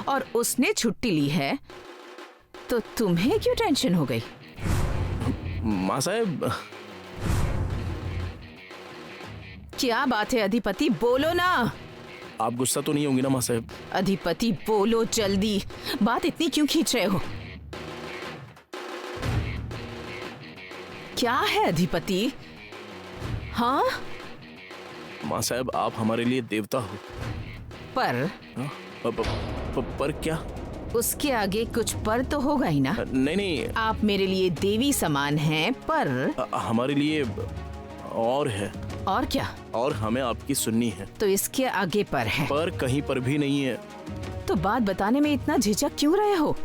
और उसने छुट्टी ली है, तो तुम्हें क्यों टेंशन हो गई? माँ साहब, क्या बात है अधिपति, बोलो ना। आप गुस्सा तो नहीं होंगी ना माँ साहब? अधिपति बोलो जल्दी, बात इतनी क्यों खींच रहे हो? क्या है अधिपति? हाँ माँ साहब, आप हमारे लिए देवता हो। पर पर क्या? उसके आगे कुछ पर तो होगा ही ना। नहीं नहीं, आप मेरे लिए देवी समान हैं, पर हमारे लिए और है। और क्या? और हमें आपकी सुननी है। तो इसके आगे पर है। पर कहीं पर भी नहीं है। तो बात बताने में इतना झिझक क्यों रहे हो?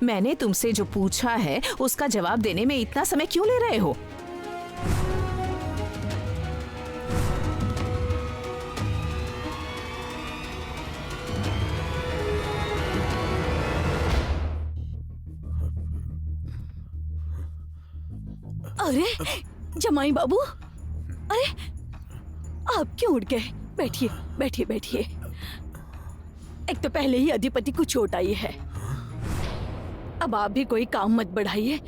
मैंने तुमसे जो पूछा है उसका जवाब देने में इतना समय क्यों ले रहे हो? अरे जमाई बाबू, अरे आप क्यों उठ गए? बैठिए बैठिए बैठिए। एक तो पहले ही अधिपति को चोट आई है, अब आप भी कोई काम मत बढ़ाइए,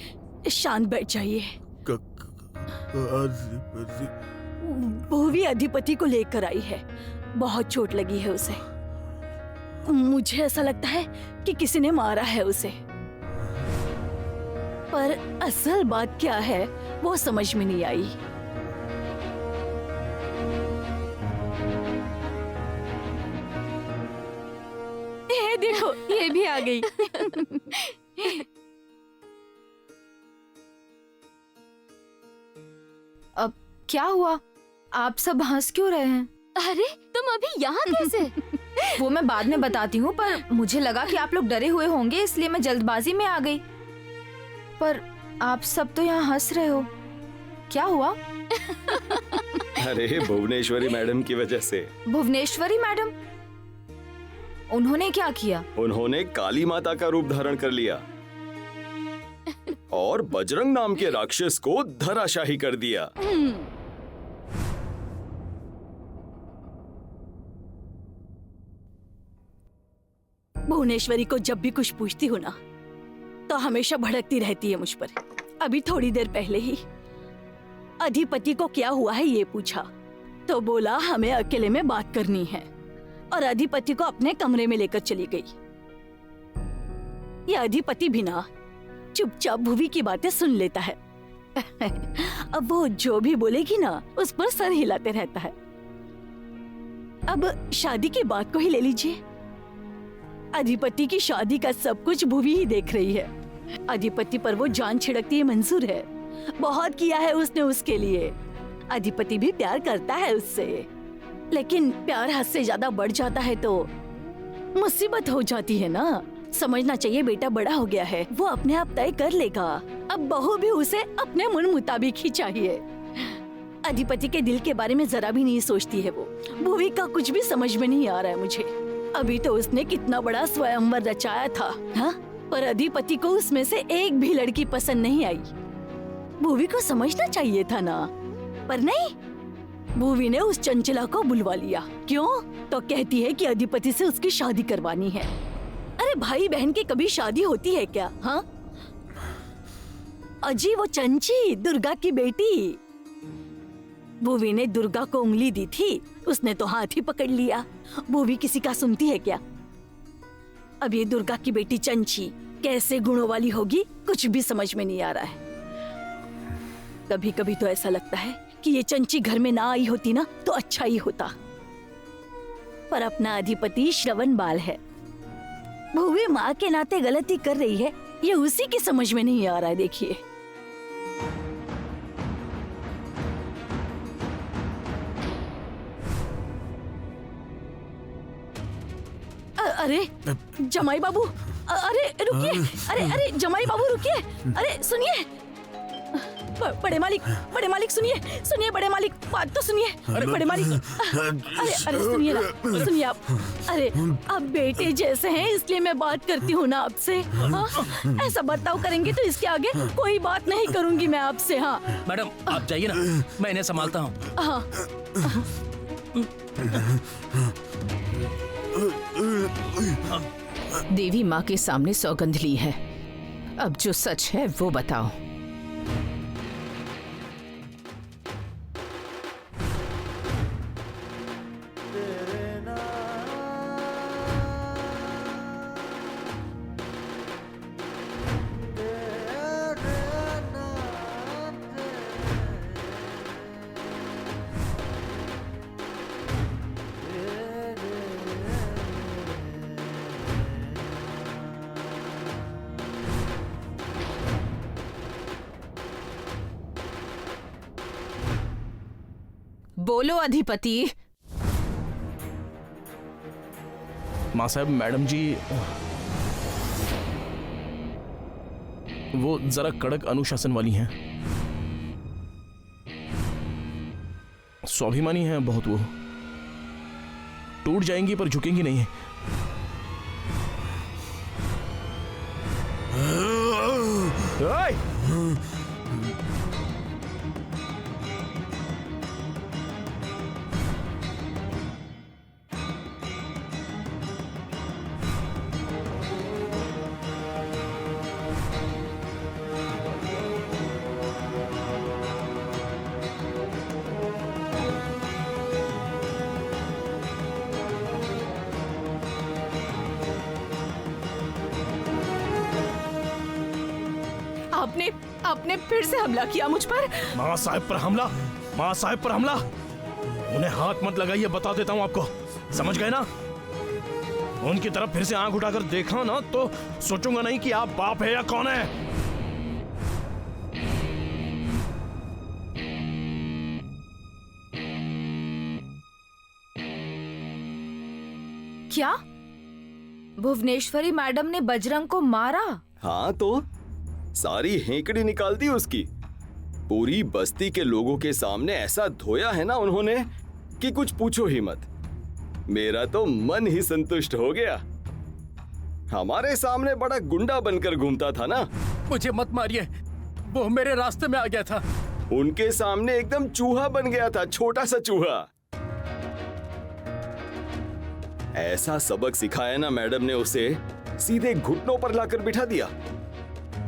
शांत बैठ जाइए। भूवी अधिपति को लेकर आई है, बहुत चोट लगी है उसे। मुझे ऐसा लगता है कि किसी ने मारा है उसे, पर असल बात क्या है वो समझ में नहीं आई। ये देखो, ये भी आ गई। अब क्या हुआ? आप सब हंस क्यों रहे हैं? अरे तुम अभी यहाँ कैसे? वो मैं बाद में बताती हूँ, पर मुझे लगा कि आप लोग डरे हुए होंगे, इसलिए मैं जल्दबाजी में आ गई। पर आप सब तो यहाँ हंस रहे हो, क्या हुआ? अरे भुवनेश्वरी मैडम की वजह से। भुवनेश्वरी मैडम? उन्होंने क्या किया? उन्होंने काली माता का रूप धारण कर लिया और बजरंग नाम के राक्षस को धराशाही कर दिया। भुवनेश्वरी को जब भी कुछ पूछती हूँ ना, तो हमेशा भड़कती रहती है मुझ पर। अभी थोड़ी देर पहले ही अधिपति को क्या हुआ है ये पूछा, तो बोला हमें अकेले में बात करनी है, और अधिपति को अपने कमरे में लेकर चली गई। ये अधिपति भी ना चुपचाप भुवी की बातें सुन लेता है। अब वो जो भी बोलेगी ना उस पर सर हिलाते रहता है। अब शादी की बात को ही ले लीजिए, अधिपति की शादी का सब कुछ भुवी ही देख रही है। अधिपति पर वो जान छिड़कती है मंजूर है, बहुत किया है उसने उसके लिए। अधिपति भी प्यार करता है उससे, लेकिन प्यार हद से ज्यादा बढ़ जाता है तो मुसीबत हो जाती है ना। समझना चाहिए बेटा बड़ा हो गया है, वो अपने आप तय कर लेगा। अब बहू भी उसे अपने मन मुताबिक ही चाहिए। अधिपति के दिल के बारे में जरा भी नहीं सोचती है वो। भुवी का कुछ भी समझ में नहीं आ रहा है मुझे। अभी तो उसने कितना बड़ा स्वयंवर रचाया था, हाँ? पर अधिपति को उसमें से एक भी लड़की पसंद नहीं आई। भुवी को समझना चाहिए था ना, पर नहीं। भुवी ने उस चंचला को बुलवा लिया। क्यों? तो कहती है कि अधिपति से उसकी शादी करवानी है। अरे भाई बहन की कभी शादी होती है क्या? हाँ अजी, वो चंची दुर्गा की बेटी। भुवी ने दुर्गा को उंगली दी थी, उसने तो हाथ ही पकड़ लिया। भुवी किसी का सुनती है क्या? अब ये दुर्गा की बेटी चंची कैसे गुणों वाली होगी, कुछ भी समझ में नहीं आ रहा है। कभी कभी तो ऐसा लगता है कि ये चंची घर में ना आई होती ना तो अच्छा ही होता। पर अपना अधिपति श्रवण बाल है। भुवी माँ के नाते गलती कर रही है, ये उसी की समझ में नहीं आ रहा है। देखिए अरे जमाई बाबू, अरे रुकिए, अरे जमाई बाबू रुकिए, अरे सुनिए। बड़े मालिक सुनिए बड़े मालिक, बात तो सुनिए। अरे बड़े मालिक, अरे सुनिए ना, सुनिए आप। अरे आप बेटे जैसे हैं इसलिए मैं बात करती हूँ ना आपसे। हाँ? ऐसा बर्ताव करेंगे तो इसके आगे कोई बात नहीं करूँगी मैं आपसे। हाँ मैडम आप जाइए ना, मैं इन्हें संभालता हूँ। हाँ देवी माँ के सामने सौगंध ली है। अब जो सच है वो बताओ। बोलो अधिपति। माँ साहब, मैडम जी वो जरा कड़क अनुशासन वाली हैं, स्वाभिमानी हैं बहुत। वो टूट जाएंगी पर झुकेंगी नहीं। आपने फिर से हमला किया मुझ पर। माँ साहब पर हमला? माँ साहब पर हमला? उन्हें हाथ मत लगाइए, बता देता हूँ आपको, समझ गए ना? उनकी तरफ फिर से आंख उठाकर देखा ना तो सोचूंगा नहीं कि आप बाप है या कौन है। क्या भुवनेश्वरी मैडम ने बजरंग को मारा? हाँ तो सारी हेकड़ी निकाल दी उसकी। पूरी बस्ती के लोगों के सामने ऐसा धोया है ना उन्होंने कि कुछ पूछो ही मत। मेरा तो मन ही संतुष्ट हो गया। हमारे सामने बड़ा गुंडा बनकर घूमता था ना। मुझे मत मारिए, वो मेरे रास्ते में आ गया था। उनके सामने एकदम चूहा बन गया था, छोटा सा चूहा। ऐसा सबक सिखाया ना मैडम ने उसे, सीधे घुटनों पर लाकर बिठा दिया।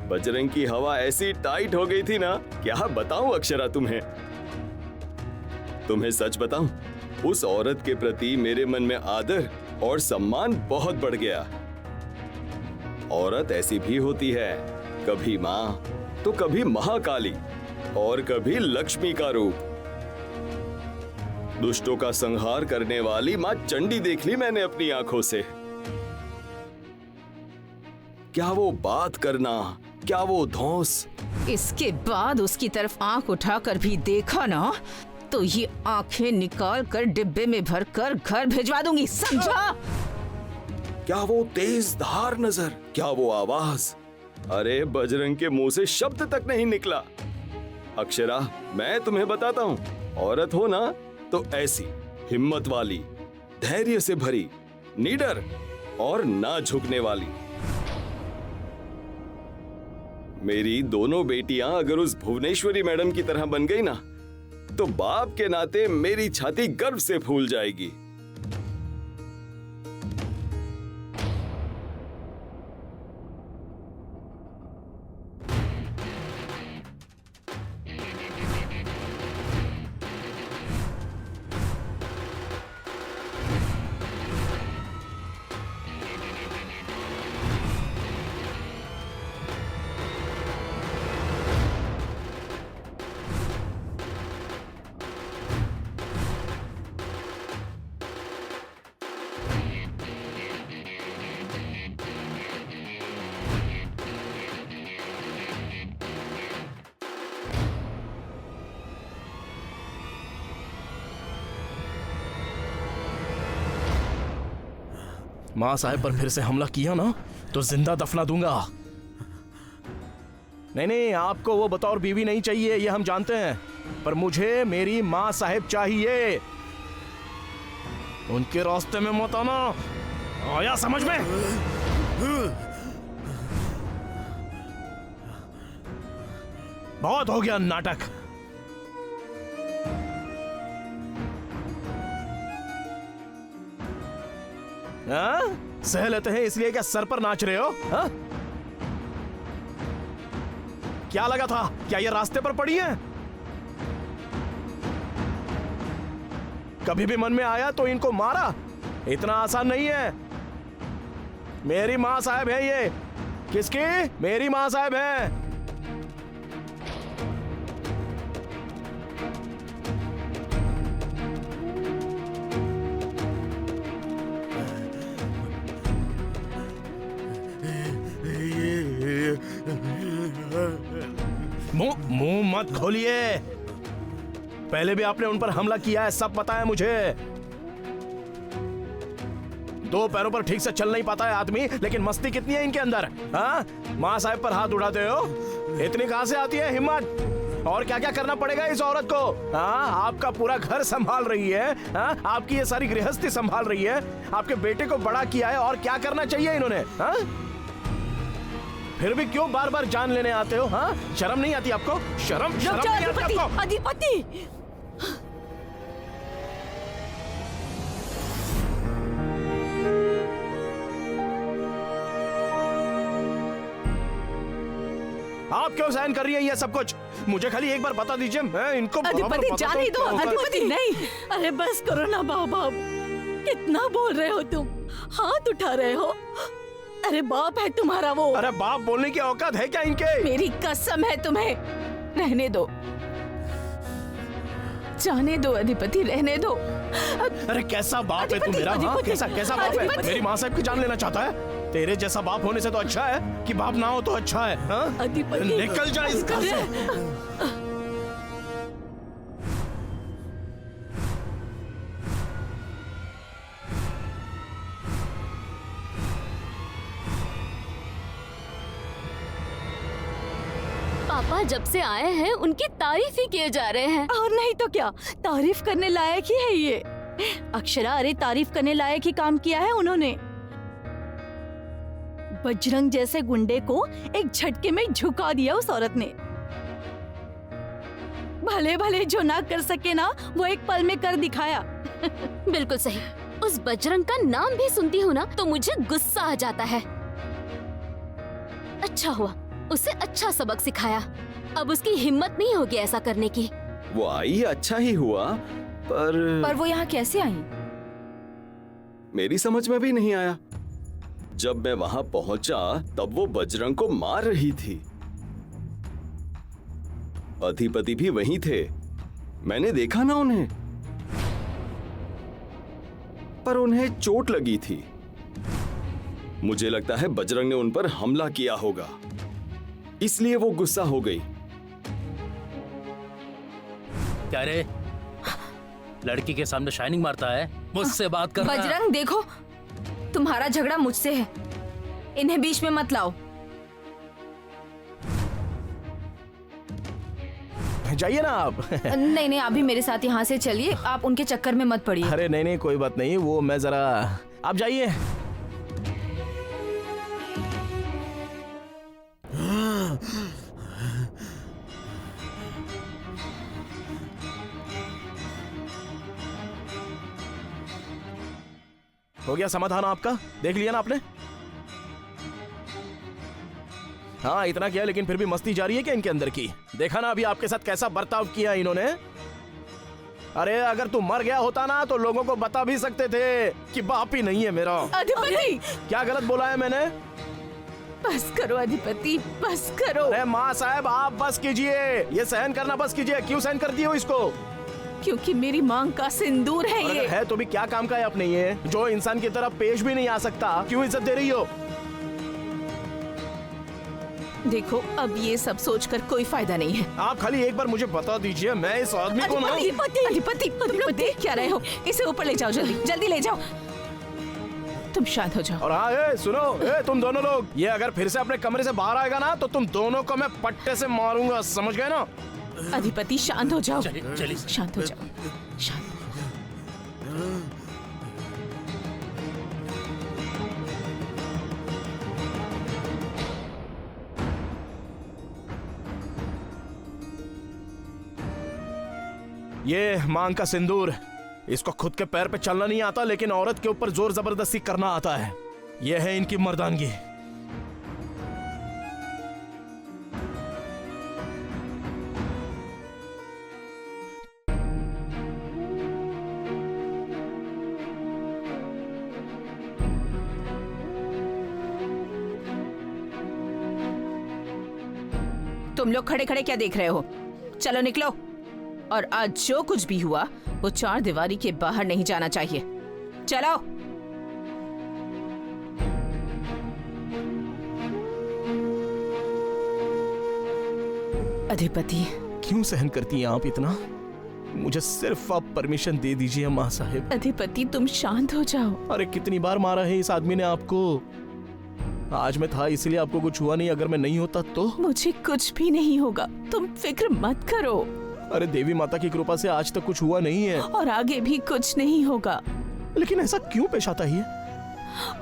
बजरंग की हवा ऐसी टाइट हो गई थी ना, क्या बताऊं अक्षरा तुम्हें। तुम्हें सच बताऊं, उस औरत के प्रति मेरे मन में आदर और सम्मान बहुत बढ़ गया। औरत ऐसी भी होती है, कभी माँ तो कभी महाकाली और कभी लक्ष्मी का रूप। दुष्टों का संहार करने वाली माँ चंडी देख ली मैंने अपनी आंखों से। क्या वो बात करना, क्या वो धौंस। इसके बाद उसकी तरफ आंख उठाकर भी देखा ना तो ये आंखें निकाल कर डिब्बे में भरकर घर भिजवा दूंगी, समझा? क्या वो तेज धार नजर, क्या वो आवाज। अरे बजरंग के मुंह से शब्द तक नहीं निकला। अक्षरा, मैं तुम्हें बताता हूँ, औरत हो ना तो ऐसी हिम्मत वाली, धैर्य से भरी, निडर और ना झुकने वाली। मेरी दोनों बेटियां अगर उस भुवनेश्वरी मैडम की तरह बन गई ना तो बाप के नाते मेरी छाती गर्व से फूल जाएगी। माँ साहब पर फिर से हमला किया ना तो जिंदा दफना दूंगा। नहीं, आपको वो बतौर बीवी नहीं चाहिए, ये हम जानते हैं, पर मुझे मेरी माँ साहब चाहिए। उनके रास्ते में मत आना, आया समझ में? बहुत हो गया नाटक। सह लेते हैं इसलिए क्या सर पर नाच रहे हो? हा? क्या लगा था? क्या ये रास्ते पर पड़ी है? कभी भी मन में आया तो इनको मारा? इतना आसान नहीं है। मेरी माँ साहब है ये। किसकी? मेरी माँ साहब है। मुंह मत खोलिए। पहले भी आपने उन पर हमला किया है, सब पता है मुझे। दो पैरों पर ठीक से चल नहीं पाता है आदमी, लेकिन मस्ती कितनी है इनके अंदर। हाँ, माँ साहब पर हाथ उठाते हो? इतनी कहां से आती है हिम्मत? और क्या क्या करना पड़ेगा इस औरत को? हाँ, आपका पूरा घर संभाल रही है। हाँ, आपकी ये सारी गृहस्थी संभाल रही है। आपके बेटे को बड़ा किया है, और क्या करना चाहिए इन्होंने? हाँ, फिर भी क्यों बार बार जान लेने आते हो? हाँ, शर्म नहीं आती आपको? शर्म नहीं आती आपको? अधिपति, आप क्यों सहन कर रही है ये सब कुछ? मुझे खाली एक बार बता दीजिए, मैं इनको अधिपति जाने दो। अधिपति नहीं, अरे बस करो ना बाबा, कितना बोल रहे हो तुम? हाथ उठा रहे हो? अरे बाप है तुम्हारा वो। अरे बाप बोलने की औकात है क्या इनके? मेरी कसम है तुम्हें। रहने दो, जाने दो अधिपति, रहने दो। अरे कैसा बाप है तू मेरा? हाँ, कैसा बाप है? मेरी माँ साहब की जान लेना चाहता है? तेरे जैसा बाप होने से तो अच्छा है कि बाप ना हो तो अच्छा है। हाँ? अधिपति निकल जा इस घर से। पापा जब से आए हैं उनकी तारीफ ही किए जा रहे हैं। और नहीं तो क्या, तारीफ करने लायक ही है ये। अक्षरा, अरे तारीफ करने लायक ही काम किया है उन्होंने। बजरंग जैसे गुंडे को एक झटके में झुका दिया उस औरत ने। भले भले जो ना कर सके ना, वो एक पल में कर दिखाया। बिल्कुल सही। उस बजरंग का नाम भी सुनती हूँ ना तो मुझे गुस्सा आ जाता है। अच्छा हुआ उसे अच्छा सबक सिखाया, अब उसकी हिम्मत नहीं होगी ऐसा करने की। वो आई, अच्छा ही हुआ, पर वो यहाँ कैसे आई? मेरी समझ में भी नहीं आया। जब मैं वहां पहुंचा तब वो बजरंग को मार रही थी। अधिपति भी वहीं थे, मैंने देखा ना उन्हें, पर उन्हें चोट लगी थी। मुझे लगता है बजरंग ने उन पर हमला किया होगा, इसलिए वो गुस्सा हो गई। क्या रे, लड़की के सामने शाइनिंग मारता है? मुझसे बात करना। बजरंग देखो, तुम्हारा झगड़ा मुझसे है, इन्हें बीच में मत लाओ। जाइए ना आप। नहीं नहीं, अभी मेरे साथ यहाँ से चलिए, आप उनके चक्कर में मत पड़िए। अरे नहीं नहीं, कोई बात नहीं, वो मैं जरा, आप जाइए। हो गया समाधान आपका? देख लिया ना आपने? हाँ, इतना किया, लेकिन फिर भी मस्ती जारी है क्या इनके अंदर की? देखा ना अभी आपके साथ कैसा बर्ताव किया इन्होंने? अरे अगर तू मर गया होता ना तो लोगों को बता भी सकते थे कि बाप ही नहीं है मेरा। अधिपति, क्या गलत बोला है मैंने? बस करो अधिपति, बस करो। अरे माँ साहब, आप बस कीजिए, ये सहन करना बस कीजिए। क्यों सहन करती हो इसको? क्योंकि मेरी मांग का सिंदूर है और ये। अगर है तो भी क्या काम का है अपने ये, जो इंसान की तरफ पेश भी नहीं आ सकता? क्यों इज्जत दे रही हो? देखो, अब ये सब सोचकर कोई फायदा नहीं है। आप खाली एक बार मुझे बता दीजिए, मैं इस आदमी को ना। अधिपति, तुम लोग देख क्या रहे हो? इसे ऊपर ले जाओ, जल्दी जल्दी ले जाओ। तुम शांत हो जाओ। और हाँ, सुनो, तुम दोनों लोग, ये अगर फिर से अपने कमरे से बाहर आएगा ना तो तुम दोनों को मैं पट्टे से मारूंगा, समझ गए ना? अधिपति शांत हो जाओ, चलिए शांत हो जाओ, शांत। ये मांग का सिंदूर, इसको खुद के पैर पे चलना नहीं आता, लेकिन औरत के ऊपर जोर जबरदस्ती करना आता है। यह है इनकी मर्दानगी। तुम लोग खड़े खड़े क्या देख रहे हो? चलो निकलो। और आज जो कुछ भी हुआ वो चार दीवारी के बाहर नहीं जाना चाहिए। चलो। अधिपति, क्यों सहन करती हैं आप इतना? मुझे सिर्फ आप परमिशन दे दीजिए माँ साहिब। अधिपति तुम शांत हो जाओ। अरे कितनी बार मारा है इस आदमी ने आपको। आज मैं था इसलिए आपको कुछ हुआ नहीं, अगर मैं नहीं होता तो। मुझे कुछ भी नहीं होगा, तुम फिक्र मत करो। अरे देवी माता की कृपा से आज तक कुछ हुआ नहीं है और आगे भी कुछ नहीं होगा। लेकिन ऐसा क्यों पेश आता है?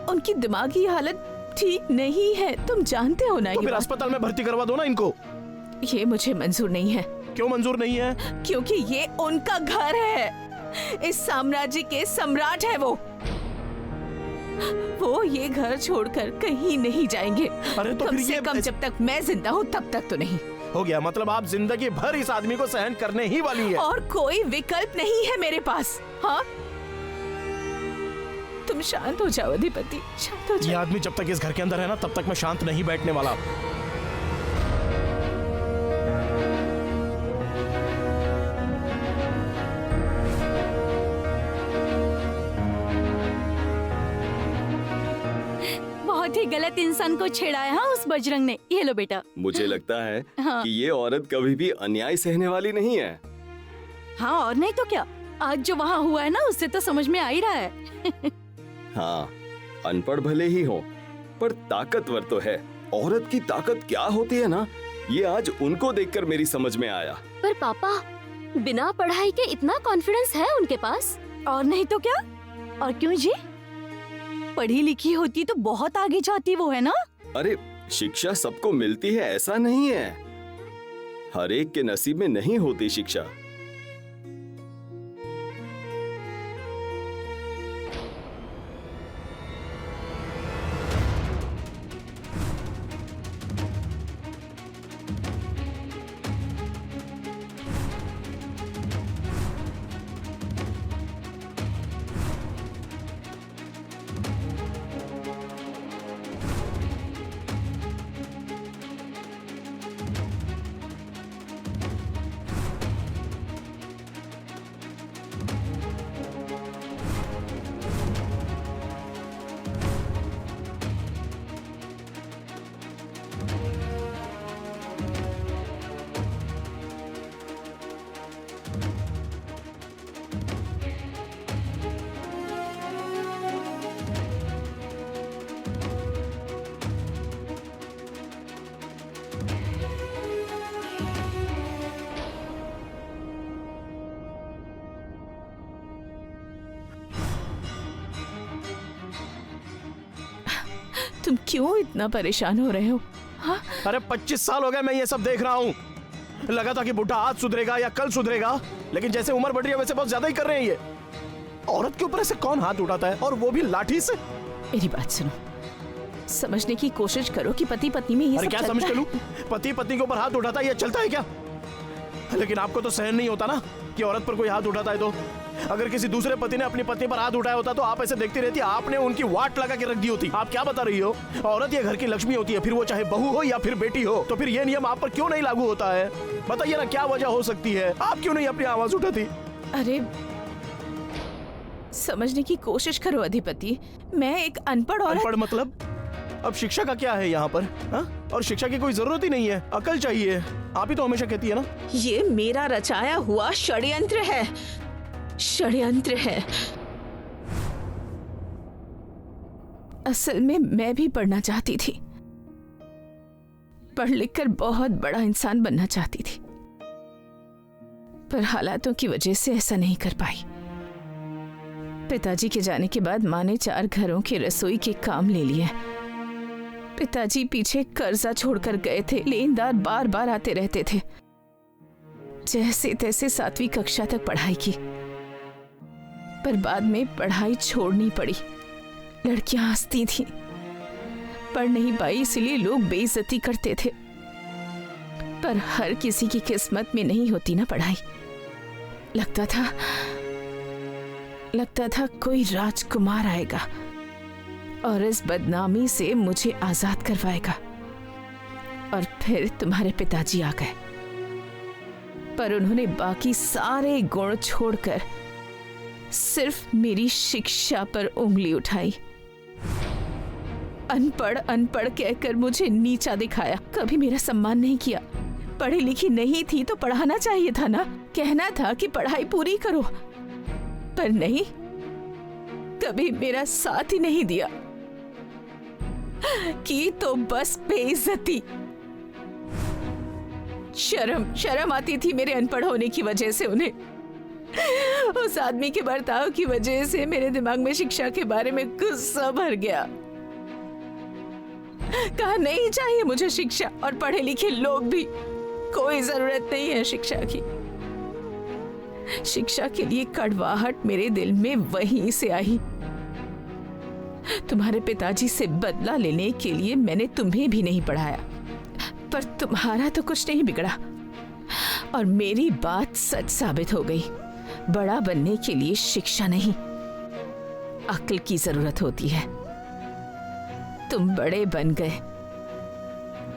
उनकी दिमागी हालत ठीक नहीं है, तुम जानते हो ना। तो फिर अस्पताल में भर्ती करवा दो ना इनको। ये मुझे मंजूर नहीं है। क्यों मंजूर नहीं है? क्योंकि ये उनका घर है, इस साम्राज्य के सम्राट है वो ये घर छोड़कर कहीं नहीं जाएंगे। अरे तो कम फिर से ये कम जब तक मैं जिंदा हूँ तब तक तो नहीं। हो गया, मतलब आप जिंदगी भर इस आदमी को सहन करने ही वाली है। और कोई विकल्प नहीं है मेरे पास। हाँ, तुम शांत हो जाओ अधिपति, शांत हो ये जाओ। आदमी जब तक इस घर के अंदर है ना तब तक मैं शांत नहीं बैठने वाला। बहुत ही गलत इंसान को छेड़ा है हाँ उस बजरंग ने। ये लो बेटा। मुझे लगता है हाँ। कि ये औरत कभी भी अन्याय सहने वाली नहीं है। हाँ और नहीं तो क्या, आज जो वहाँ हुआ है ना उससे तो समझ में आ ही रहा है। हाँ, अनपढ़ भले ही हो पर ताकतवर तो है। औरत की ताकत क्या होती है ना, ये आज उनको देखकर मेरी समझ में आया। पर पापा, बिना पढ़ाई के इतना कॉन्फिडेंस है उनके पास। और नहीं तो क्या। और क्यों जी, पढ़ी लिखी होती तो बहुत आगे जाती वो, है ना। अरे शिक्षा सबको मिलती है ऐसा नहीं है, हर एक के नसीब में नहीं होती शिक्षा। तुम क्यों इतना परेशान हो रहे हो? हाँ? अरे 25 साल हो गए मैं ये सब देख रहा हूँ। लगा था कि बुढ़ा आज सुधरेगा या कल सुधरेगा, लेकिन जैसे उम्र बढ़ रही है वैसे बहुत ज्यादा ही कर रहे हैं ये। औरत के ऊपर ऐसे कौन हाथ उठाता है, और वो भी लाठी से? मेरी बात सुनो, समझने की कोशिश करो कि पति पत्नी में ये अरे सब क्या चलता समझ के है। लूं? पति पत्नी के ऊपर हाथ उठाता है, ये चलता है क्या? लेकिन आपको तो सहन नहीं होता ना कि औरत पर कोई हाथ उठाता है। तो अगर किसी दूसरे पति ने अपनी पत्नी पर हाथ उठाया होता तो आप ऐसे देखती रहती, आपने उनकी वाट लगा के रख दी होती। आप क्या बता रही हो? औरत ये घर की लक्ष्मी होती है, फिर वो चाहे बहू हो या फिर बेटी हो। तो फिर ये नियम आप पर क्यों नहीं लागू होता है? बताइए ना, क्या वजह हो सकती है? आप क्यों नहीं अपनी आवाज उठाती? अरे समझने की कोशिश करो अधिपति, मैं एक अनपढ़ औरत। अनपढ़ मतलब? अब शिक्षा का क्या है यहाँ पर? हा? और शिक्षा की कोई जरूरत ही नहीं है, अकल चाहिए। आप ही तो हमेशा कहती है ना। ये मेरा रचाया हुआ षड्यंत्र है, षड्यंत्र है। असल में मैं भी पढ़ना चाहती थी, पढ़ लिखकर बहुत बड़ा इंसान बनना चाहती थी, पर हालातों की वजह से ऐसा नहीं कर पाई। पिताजी के जाने के बाद माँ ने 4 घरों के रसोई के काम ले लिए। पिताजी पीछे कर्जा छोड़कर गए थे, लेनदार बार बार आते रहते थे। जैसे तैसे 7वीं कक्षा तक पढ़ाई की, पर बाद में पढ़ाई छोड़नी पड़ी। लड़कियां हंसती थीं, पढ़ नहीं पाई इसलिए लोग बेइज्जती करते थे, पर हर किसी की किस्मत में नहीं होती ना पढ़ाई। लगता था कोई राजकुमार आएगा और इस बदनामी से मुझे आजाद करवाएगा। और फिर तुम्हारे पिताजी आ गए, पर उन्होंने बाकी सारे गुण छोड़कर सिर्फ मेरी शिक्षा पर उंगली उठाई। अनपढ़ कहकर मुझे नीचा दिखाया, कभी मेरा सम्मान नहीं किया। पढ़ी लिखी नहीं थी तो पढ़ाना चाहिए था ना, कहना था कि पढ़ाई पूरी करो, पर नहीं, कभी मेरा साथ ही नहीं दिया। की तो बस बेइज्जती। शर्म आती थी मेरे अनपढ़ होने की वजह से उन्हें। उस आदमी के बर्ताव की वजह से मेरे दिमाग में शिक्षा के बारे में गुस्सा भर गया। कहा नहीं चाहिए मुझे शिक्षा, और पढ़े लिखे लोग भी, कोई जरूरत नहीं है शिक्षा की। शिक्षा के लिए कड़वाहट मेरे दिल में वहीं से आई। तुम्हारे पिताजी से बदला लेने के लिए मैंने तुम्हें भी नहीं पढ़ाया, पर तुम्हारा तो कुछ नहीं बिगड़ा और मेरी बात सच साबित हो गई। बड़ा बनने के लिए शिक्षा नहीं, अक्ल की जरूरत होती है। तुम बड़े बन गए,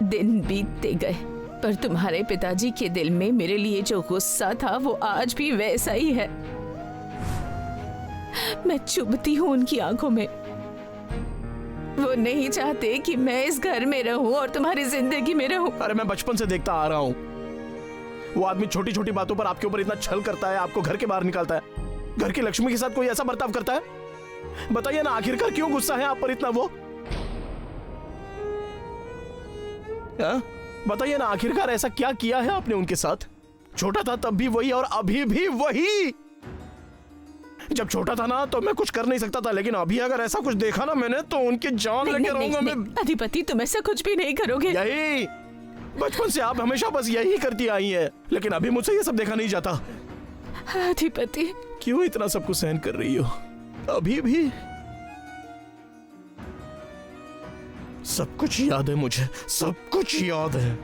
दिन बीतते गए, पर तुम्हारे पिताजी के दिल में मेरे लिए जो गुस्सा था वो आज भी वैसा ही है। मैं चुभती हूँ उनकी आंखों में। वो नहीं चाहते कि मैं इस घर में रहूं और तुम्हारी जिंदगी में रहूं। अरे मैं बचपन से देखता आ रहा हूँ, वो आदमी छोटी छोटी बातों पर आपके ऊपर इतना छल करता है, आपको घर के बाहर निकालता है, घर की लक्ष्मी के साथ कोई ऐसा बर्ताव करता है। बताइए ना आखिरकार क्यों गुस्सा है आप पर इतना वो? बताइए ना आखिरकार ऐसा क्या किया है आपने उनके साथ? छोटा था तब भी वही और अभी भी वही। जब छोटा था ना तो मैं कुछ कर नहीं सकता था, लेकिन अभी अगर ऐसा कुछ देखा ना मैंने तो उनकी जान लेके रहूंगा मैं। अधिपति तुम ऐसा कुछ भी नहीं करोगे। यही बचपन से आप हमेशा बस यही करती आई है, लेकिन अभी मुझसे ये सब देखा नहीं जाता। अधिपति क्यों इतना सब कुछ सहन कर रही हो? अभी भी सब कुछ याद है मुझे, सब कुछ याद है।